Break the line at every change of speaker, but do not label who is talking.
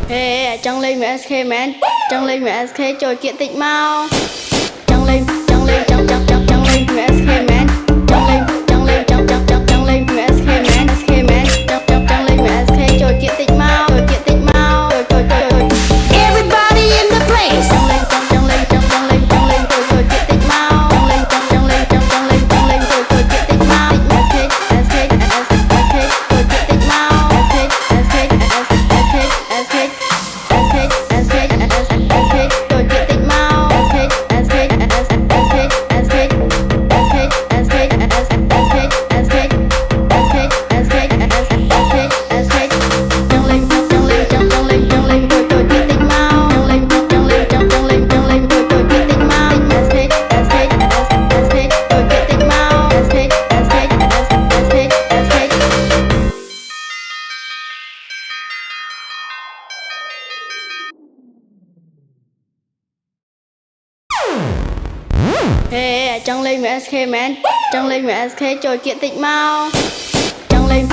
Ê, Trăng Linh với SK man. Trăng Linh với SK trồi kiện tịnh mau. Trăng Linh, Trăng Linh, Trăng Linh với SK man. Trăng Linh, Trăng Linh, Trăng Linh với SK man. SK man, Trăng Linh với SK trồi kiện tịnh mau. Trồi kiện tịnh mau. Trồi.
Everybody in the place.
Trăng Linh, Trăng Linh, trồi kiện tịnh mau. Trăng Linh, Trăng Linh, trồi kiện tịnh mau. SK trồi kiện tịnh mau. Ê, Trăng Linh với SK man. Trăng Linh với SK trồi kiện tịnh mau. Trăng Linh,